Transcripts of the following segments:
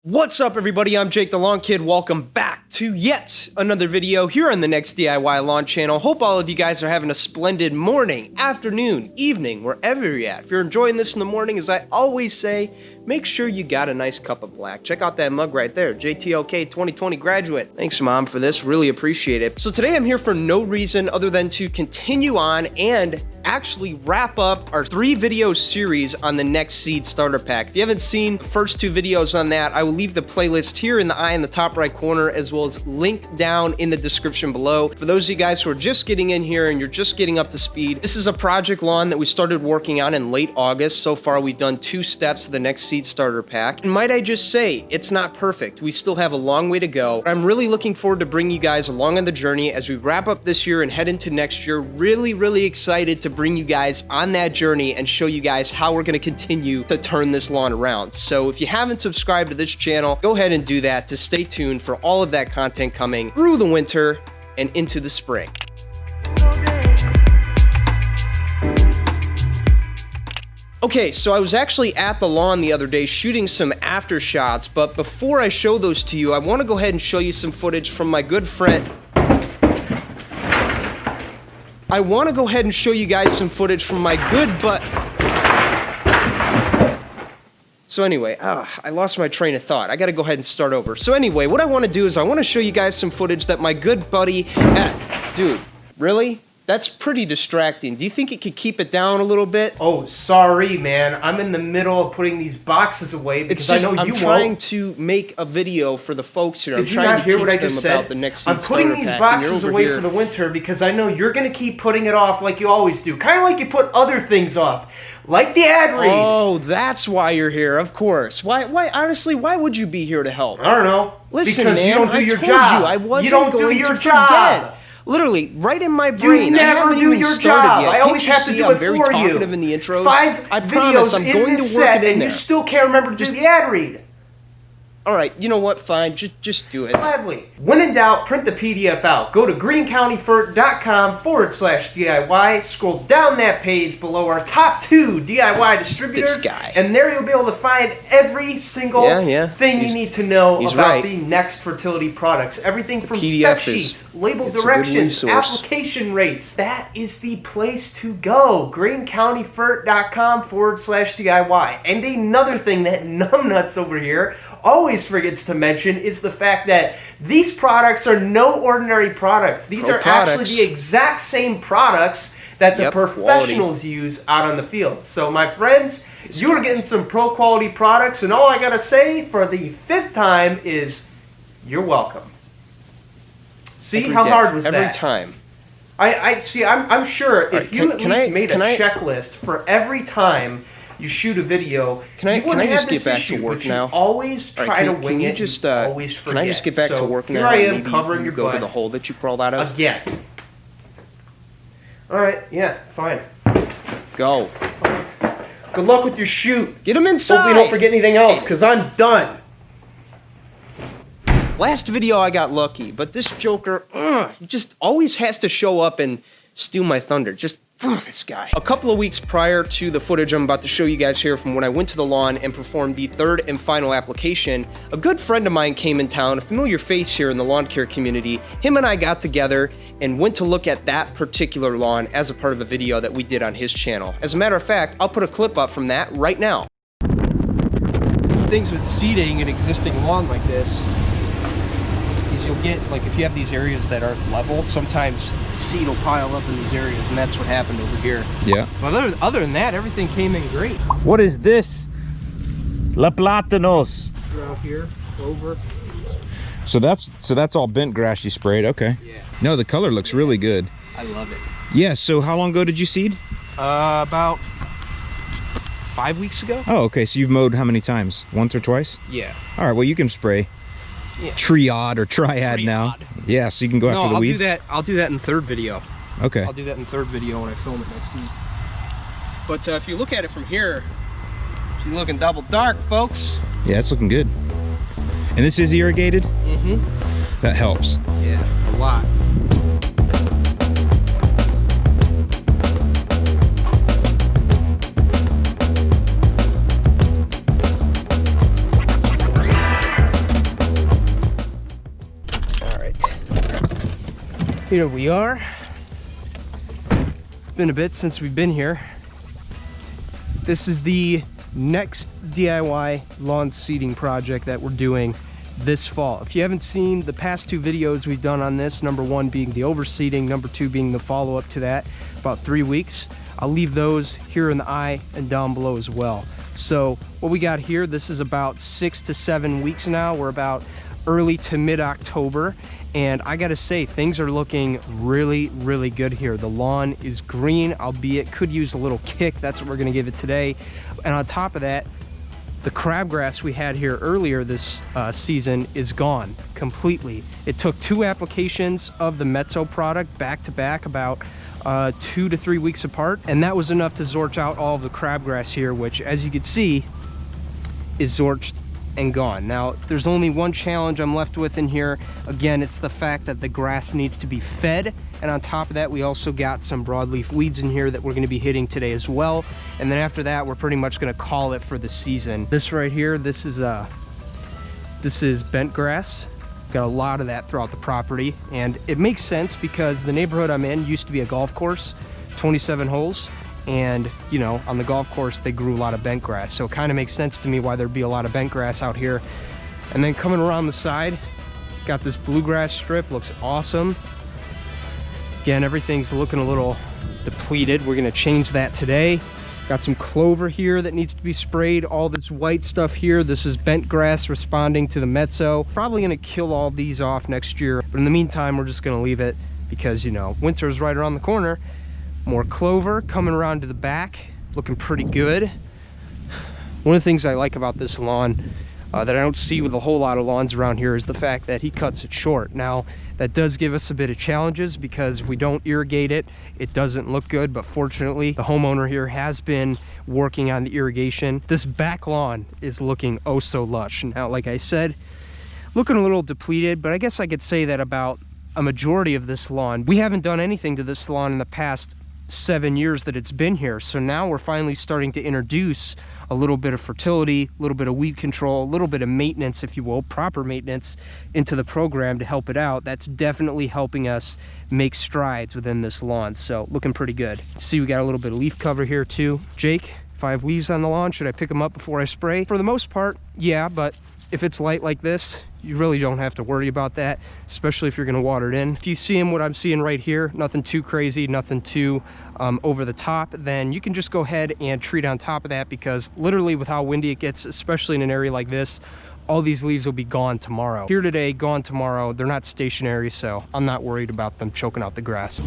What's up, everybody? I'm Jake the Lawn Kid. Welcome back to yet another video here on the Next DIY Lawn channel. Hope all of you guys are having a splendid morning, afternoon, evening, wherever you're at. If you're enjoying this in the morning, as I always say, make sure you got a nice cup of black. Check out that mug right there, JTLK 2020 graduate. Thanks, Mom, for this. Really appreciate it. So today I'm here for no reason other than to continue on and actually wrap up our 3-video series on the Next Seed Starter Pack. If you haven't seen the first 2 videos on that, I will leave the playlist here in the eye in the top right corner, as well as linked down in the description below. For those of you guys who are just getting in here and you're just getting up to speed, this is a project lawn that we started working on in late August. So far, we've done 2 steps of the Next Seed Starter Pack. And might I just say, it's not perfect. We still have a long way to go. I'm really looking forward to bringing you guys along on the journey as we wrap up this year and head into next year. Really excited to bring you guys on that journey and show you guys how we're going to continue to turn this lawn around. So if you haven't subscribed to this channel, go ahead and do that to stay tuned for all of that content coming through the winter and into the spring. Okay, so I was actually at the lawn the other day shooting some after shots, but before I show those to you, I want to go ahead and show you some footage from my good friend. I want to go ahead and show you guys some footage from my good So anyway, I lost my train of thought. I gotta go ahead and start over. So anyway, what I want to do is I want to show you guys some footage that my good buddy... Dude, really? That's pretty distracting. Do you think it could keep it down a little bit? Oh, sorry, man. I'm in the middle of putting these boxes away because I know you won't. I'm trying to make a video for the folks here. I'm trying to teach them about the Next Seed Starter Pack. I'm putting these boxes away for the winter because I know you're going to keep putting it off like you always do. Kind of like you put other things off. Like the ad read. Oh, that's why you're here, of course. Why, honestly, why would you be here to help? I don't know. Listen, because man, you don't do your job. I wasn't going to forget. Literally, right in my brain. You never do your job. I always have to do it for you. I'm very talkative in the intros. 5 I promise I'm going to work it in there. You still can't remember to do the ad read. All right, you know what? Fine, just do it. Gladly. When in doubt, print the PDF out. Go to greencountyfert.com/DIY. Scroll down that page below our top 2 DIY distributors. This guy. And there you'll be able to find every single thing you need to know about the Next fertility products. Everything from spec sheets, label directions, application rates. That is the place to go. greencountyfert.com/DIY. And another thing that numbnuts over here always forgets to mention is the fact that these products are no ordinary products. These are actually the exact same products that the professionals use out on the field. So my friends, you are getting some pro quality products, and all I gotta say for the 5th time is you're welcome. See how hard was that? Every time. I see. I'm sure if you at least made a checklist for every time you shoot a video. Can I just get back to work now? Always try to wing it. Always forget. Can I just get back to work now? Here I am covering your butt. Go to the hole that you crawled out of again. All right. Yeah. Fine. Go. Good luck with your shoot. Get him inside. Hopefully, don't forget anything else, because I'm done. Last video I got lucky, but this joker just always has to show up and steal my thunder. Just. This guy. A couple of weeks prior to the footage I'm about to show you guys here from when I went to the lawn and performed the 3rd and final application, a good friend of mine came in town, a familiar face here in the lawn care community. Him and I got together and went to look at that particular lawn as a part of a video that we did on his channel. As a matter of fact, I'll put a clip up from that right now. Things with seeding an existing lawn like this is you'll get, like, if you have these areas that aren't level, sometimes seed will pile up in these areas, and that's what happened over here. Yeah. But other than that, everything came in great. What is this? La Platanos. Around here, over. So that's all bent grass you sprayed. Okay. Yeah. No, the color looks really good. I love it. Yeah. So how long ago did you seed? About 5 weeks ago. Oh, okay. So you've mowed how many times? Once or twice? Yeah. All right. Well, you can spray. Yeah. Triad or triad now. Yeah, so you can go after the weeds. I'll do that in the 3rd video. Okay. I'll do that in the 3rd video when I film it next week. But if you look at it from here, she's looking double dark, folks. Yeah, it's looking good. And this is irrigated? Mm-hmm. That helps. Yeah, a lot. Here we are. It's been a bit since we've been here. This is the next DIY lawn seeding project that we're doing this fall. If you haven't seen the past two videos we've done on this, number one being the overseeding, number two being the follow-up to that, about 3 weeks, I'll leave those here in the eye and down below as well. So what we got here, this is about 6 to 7 weeks now. We're about early to mid-October, and I gotta say, things are looking really, really good here. The lawn is green, albeit could use a little kick. That's what we're gonna give it today. And on top of that, the crabgrass we had here earlier this season is gone completely. It took 2 applications of the Mezzo product back to back, about 2 to 3 weeks apart, and that was enough to zorch out all of the crabgrass here, which, as you can see, is zorched and gone. Now, there's only one challenge I'm left with in here. Again, it's the fact that the grass needs to be fed, and on top of that, we also got some broadleaf weeds in here that we're going to be hitting today as well. And then after that, we're pretty much going to call it for the season. This right here, this is bent grass. Got a lot of that throughout the property, and it makes sense because the neighborhood I'm in used to be a golf course, 27 holes, and you know, on the golf course they grew a lot of bent grass, so it kind of makes sense to me why there'd be a lot of bent grass out here. And then coming around the side, got this bluegrass strip, looks awesome. Again, everything's looking a little depleted. We're gonna change that today. Got some clover here that needs to be sprayed. All this white stuff here, this is bent grass responding to the Mezzo. Probably gonna kill all these off next year, but in the meantime, we're just gonna leave it because, you know, winter's right around the corner. More clover coming around to the back, looking pretty good. One of the things I like about this lawn that I don't see with a whole lot of lawns around here is the fact that he cuts it short. Now, that does give us a bit of challenges because if we don't irrigate it, it doesn't look good, but fortunately, the homeowner here has been working on the irrigation. This back lawn is looking oh so lush. Now, like I said, looking a little depleted, but I guess I could say that about a majority of this lawn. We haven't done anything to this lawn in the past 7 years that it's been here, so now we're finally starting to introduce a little bit of fertility, a little bit of weed control, a little bit of maintenance, if you will, proper maintenance into the program to help it out. That's definitely helping us make strides within this lawn, so looking pretty good. See, we got a little bit of leaf cover here too. Jake, if I have leaves on the lawn, should I pick them up before I spray? For the most part, yeah, but if it's light like this, you really don't have to worry about that, especially if you're gonna water it in. If you see what I'm seeing right here, nothing too crazy, nothing too over the top, then you can just go ahead and treat on top of that, because literally with how windy it gets, especially in an area like this, all these leaves will be gone tomorrow. Here today, gone tomorrow. They're not stationary, so I'm not worried about them choking out the grass.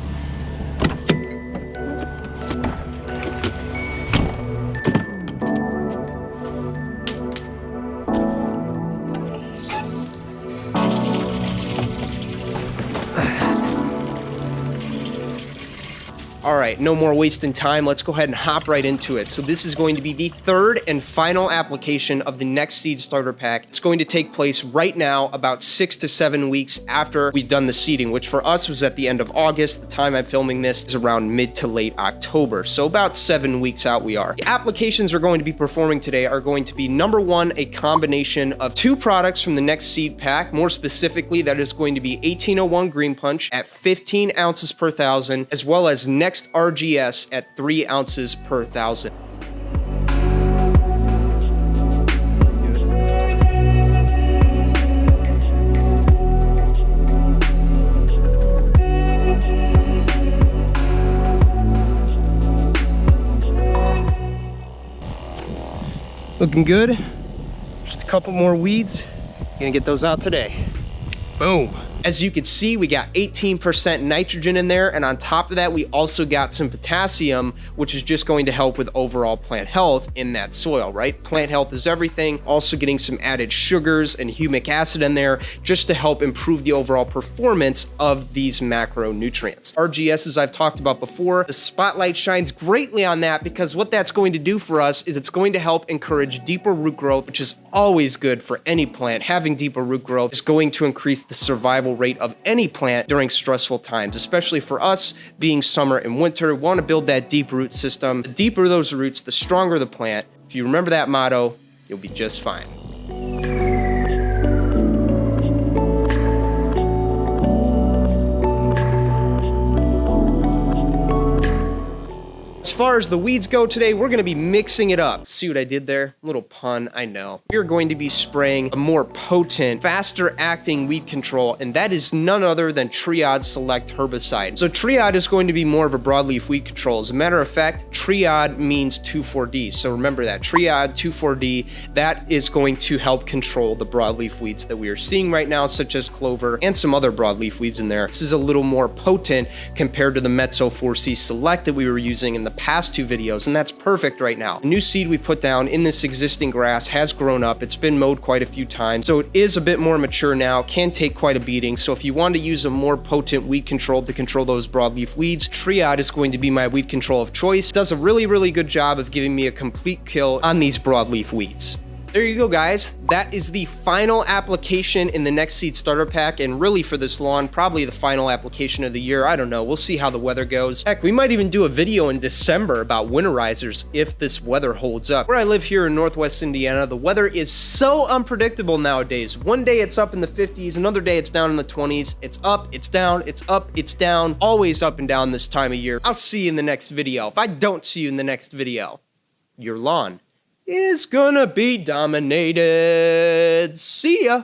All right, no more wasting time. Let's go ahead and hop right into it. So this is going to be the third and final application of the N-Ext Seed Starter Pack. It's going to take place right now, about 6 to 7 weeks after we've done the seeding, which for us was at the end of August. The time I'm filming this is around mid to late October. So about 7 weeks out we are. The applications we're going to be performing today are going to be, number one, a combination of 2 products from the N-Ext Seed Pack. More specifically, that is going to be 1801 GreenePunch at 15 ounces per thousand, as well as N-Ext RGS at 3 ounces per thousand. Looking good. Just a couple more weeds. Gonna get those out today. Boom. As you can see, we got 18% nitrogen in there, and on top of that, we also got some potassium, which is just going to help with overall plant health in that soil, right? Plant health is everything. Also getting some added sugars and humic acid in there just to help improve the overall performance of these macronutrients. RGS, as I've talked about before, the spotlight shines greatly on that because what that's going to do for us is it's going to help encourage deeper root growth, which is always good for any plant. Having deeper root growth is going to increase the survival rate of any plant during stressful times, especially for us being summer and winter. We want to build that deep root system. The deeper those roots, the stronger the plant. If you remember that motto, you'll be just fine. far as the weeds go today, we're gonna be mixing it up. See what I did there? Little pun, I know. We're going to be spraying a more potent, faster acting weed control, and that is none other than Triad Select herbicide. So Triad is going to be more of a broadleaf weed control. As a matter of fact, Triad means 2,4-D. So remember that, Triad 2,4-D, that is going to help control the broadleaf weeds that we are seeing right now, such as clover and some other broadleaf weeds in there. This is a little more potent compared to the Metso 4C Select that we were using in the past two videos, and that's perfect right now. The new seed we put down in this existing grass has grown up. It's been mowed quite a few times, so it is a bit more mature now, can take quite a beating. So if you want to use a more potent weed control to control those broadleaf weeds, Triad is going to be my weed control of choice. It does a really, really good job of giving me a complete kill on these broadleaf weeds. There you go, guys. That is the final application in the Next Seed Starter Pack, and really for this lawn, probably the final application of the year. I don't know. We'll see how the weather goes. Heck, we might even do a video in December about winterizers if this weather holds up. Where I live here in Northwest Indiana, the weather is so unpredictable nowadays. One day it's up in the 50s, another day it's down in the 20s. It's up, it's down, it's up, it's down. Always up and down this time of year. I'll see you in the next video. If I don't see you in the next video, your lawn is gonna be dominated. See ya.